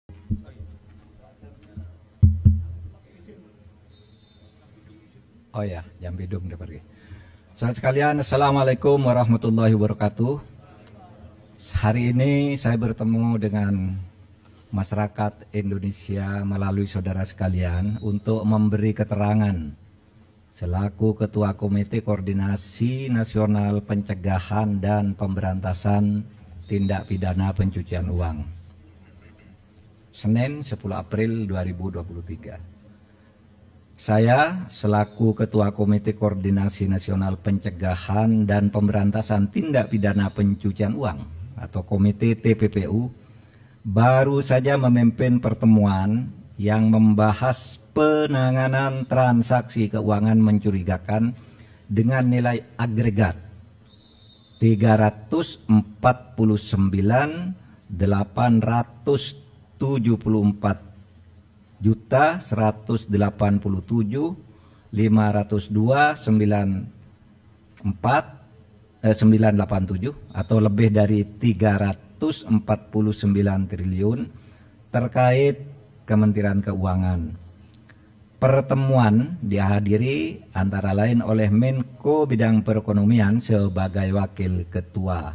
Oh ya, jam bidung udah pergi. Saudara sekalian, Assalamualaikum warahmatullahi wabarakatuh. Hari ini saya bertemu dengan masyarakat Indonesia melalui saudara sekalian untuk memberi keterangan selaku Ketua Komite Koordinasi Nasional Pencegahan dan Pemberantasan Tindak Pidana Pencucian Uang. Senin 10 April 2023. Saya selaku Ketua Komite Koordinasi Nasional Pencegahan dan Pemberantasan Tindak Pidana Pencucian Uang atau Komite TPPU baru saja memimpin pertemuan yang membahas penanganan transaksi keuangan mencurigakan dengan nilai agregat 344.187.502.987 atau lebih dari 349 triliun terkait Kementerian Keuangan. Pertemuan dihadiri antara lain oleh Menko Bidang Perekonomian sebagai Wakil Ketua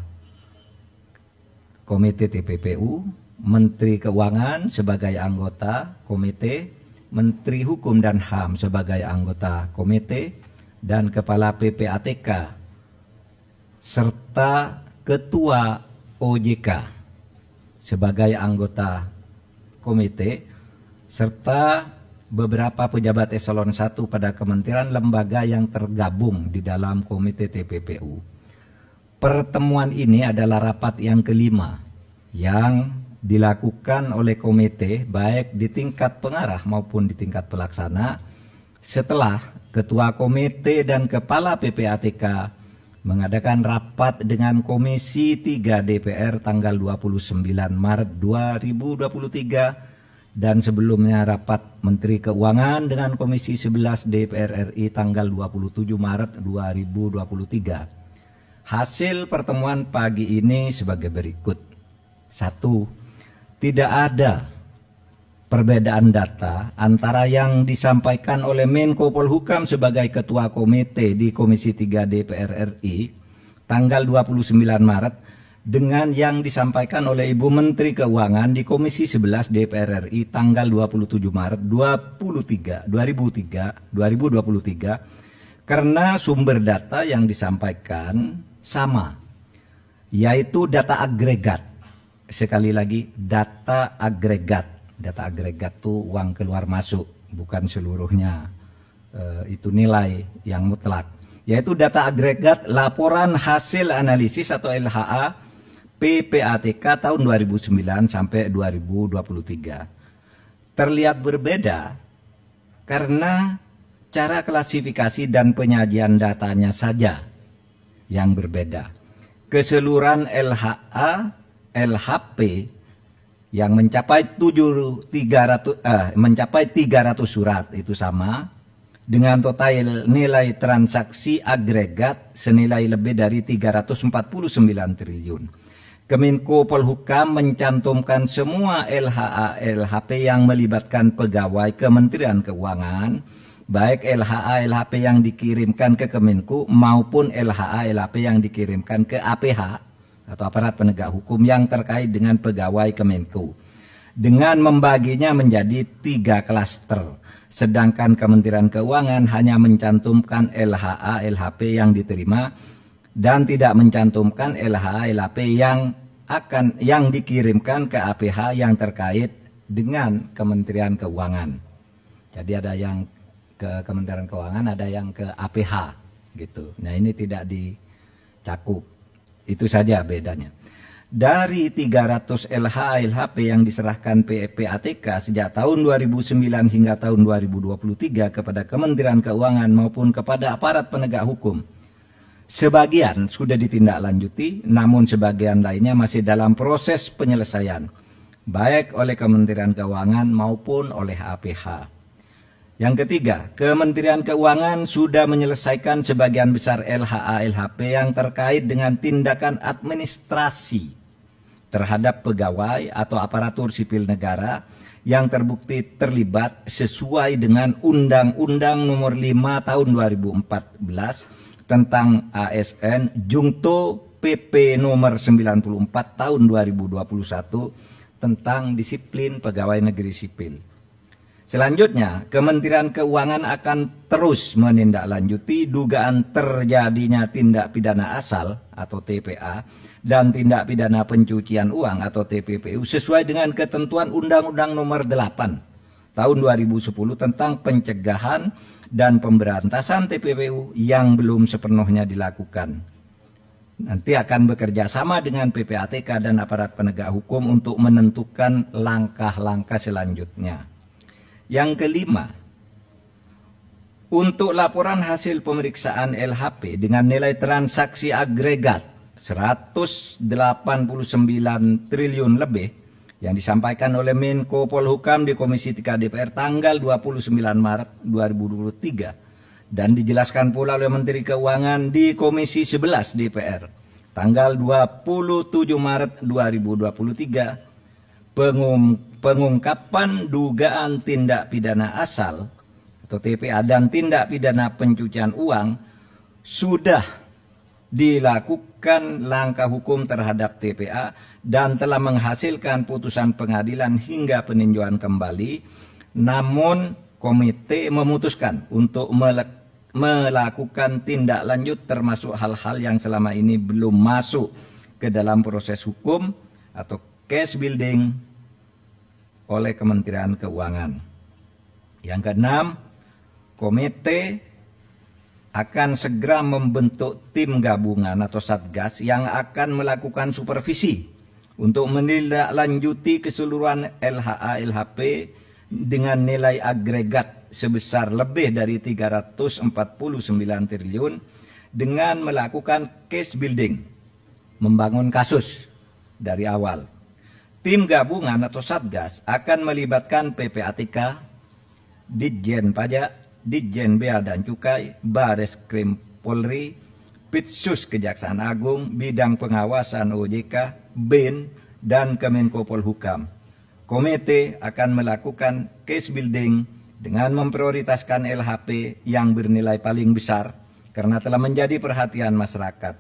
Komite TPPU, Menteri Keuangan sebagai anggota komite, Menteri Hukum dan HAM sebagai anggota komite, dan Kepala PPATK, serta Ketua OJK sebagai anggota komite, serta beberapa pejabat eselon 1 pada kementerian lembaga yang tergabung di dalam komite TPPU. Pertemuan ini adalah rapat yang kelima yang dilakukan oleh komite baik di tingkat pengarah maupun di tingkat pelaksana setelah Ketua Komite dan Kepala PPATK mengadakan rapat dengan Komisi 3 DPR tanggal 29 Maret 2023 dan sebelumnya rapat Menteri Keuangan dengan Komisi 11 DPR RI tanggal 27 Maret 2023. Hasil pertemuan pagi ini sebagai berikut. 1. Tidak ada perbedaan data antara yang disampaikan oleh Menko Polhukam sebagai Ketua Komite di Komisi 3 DPR RI tanggal 29 Maret dengan yang disampaikan oleh Ibu Menteri Keuangan di Komisi 11 DPR RI tanggal 27 Maret 2023 karena sumber data yang disampaikan sama, yaitu data agregat. Sekali lagi, data agregat. Data agregat itu uang keluar masuk, bukan seluruhnya itu nilai yang mutlak. Yaitu data agregat laporan hasil analisis atau LHA PPATK tahun 2009 sampai 2023. Terlihat berbeda karena cara klasifikasi dan penyajian datanya saja yang berbeda. Keseluruhan LHP yang mencapai 300 surat itu sama dengan total nilai transaksi agregat senilai lebih dari 349 triliun. Kemenko Polhukam mencantumkan semua LHA-LHP yang melibatkan pegawai Kementerian Keuangan, baik LHA-LHP yang dikirimkan ke Kemenko maupun LHA-LHP yang dikirimkan ke APH atau aparat penegak hukum yang terkait dengan pegawai Kemenko, dengan membaginya menjadi 3 klaster, sedangkan Kementerian Keuangan hanya mencantumkan LHA-LHP yang diterima dan tidak mencantumkan LHA-LHP yang dikirimkan ke APH yang terkait dengan Kementerian Keuangan. Jadi ada yang ke Kementerian Keuangan, ada yang ke APH gitu. Nah, ini tidak dicakup. Itu saja bedanya. Dari 300 LHA-LHP yang diserahkan PPATK sejak tahun 2009 hingga tahun 2023 kepada Kementerian Keuangan maupun kepada aparat penegak hukum, sebagian sudah ditindaklanjuti, namun sebagian lainnya masih dalam proses penyelesaian, baik oleh Kementerian Keuangan maupun oleh APH. Yang ketiga, Kementerian Keuangan sudah menyelesaikan sebagian besar LHA-LHP yang terkait dengan tindakan administrasi terhadap pegawai atau aparatur sipil negara yang terbukti terlibat sesuai dengan Undang-Undang Nomor 5 Tahun 2014 tentang ASN Jungto PP Nomor 94 Tahun 2021 tentang disiplin pegawai negeri sipil. Selanjutnya, Kementerian Keuangan akan terus menindaklanjuti dugaan terjadinya tindak pidana asal atau TPA dan tindak pidana pencucian uang atau TPPU sesuai dengan ketentuan Undang-Undang Nomor 8 Tahun 2010 tentang pencegahan dan pemberantasan TPPU yang belum sepenuhnya dilakukan. Nanti akan bekerja sama dengan PPATK dan aparat penegak hukum untuk menentukan langkah-langkah selanjutnya. Yang kelima, untuk laporan hasil pemeriksaan LHP dengan nilai transaksi agregat 189 triliun lebih yang disampaikan oleh Menko Polhukam di Komisi 3 DPR tanggal 29 Maret 2023 dan dijelaskan pula oleh Menteri Keuangan di Komisi 11 DPR tanggal 27 Maret 2023, pengungkapan dugaan tindak pidana asal atau TPA dan tindak pidana pencucian uang sudah dilakukan langkah hukum terhadap TPA dan telah menghasilkan putusan pengadilan hingga peninjauan kembali. Namun komite memutuskan untuk melakukan tindak lanjut termasuk hal-hal yang selama ini belum masuk ke dalam proses hukum atau case building oleh Kementerian Keuangan. Yang keenam, komite akan segera membentuk tim gabungan atau satgas yang akan melakukan supervisi untuk menindaklanjuti keseluruhan LHA LHP dengan nilai agregat sebesar lebih dari 349 triliun dengan melakukan case building, membangun kasus dari awal. Tim gabungan atau satgas akan melibatkan PPATK, Ditjen Pajak, Ditjen Bea dan Cukai, Baris Krim Polri, Pitsus Kejaksaan Agung, Bidang Pengawasan OJK, BIN, dan Kemenko Polhukam. Komite akan melakukan case building dengan memprioritaskan LHP yang bernilai paling besar karena telah menjadi perhatian masyarakat,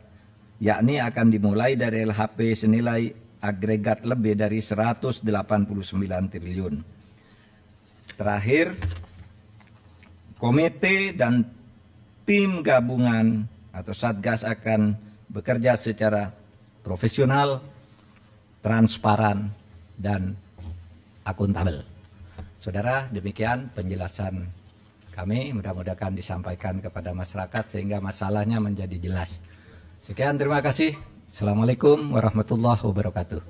yakni akan dimulai dari LHP senilai agregat lebih dari 189 triliun. Terakhir, komite dan tim gabungan atau satgas akan bekerja secara profesional, transparan, dan akuntabel. Saudara, demikian penjelasan kami. Mudah-mudahan disampaikan kepada masyarakat sehingga masalahnya menjadi jelas. Sekian, terima kasih. Assalamualaikum warahmatullahi wabarakatuh.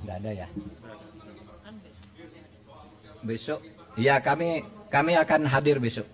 Tidak ada ya? Besok? Ya, kami akan hadir besok.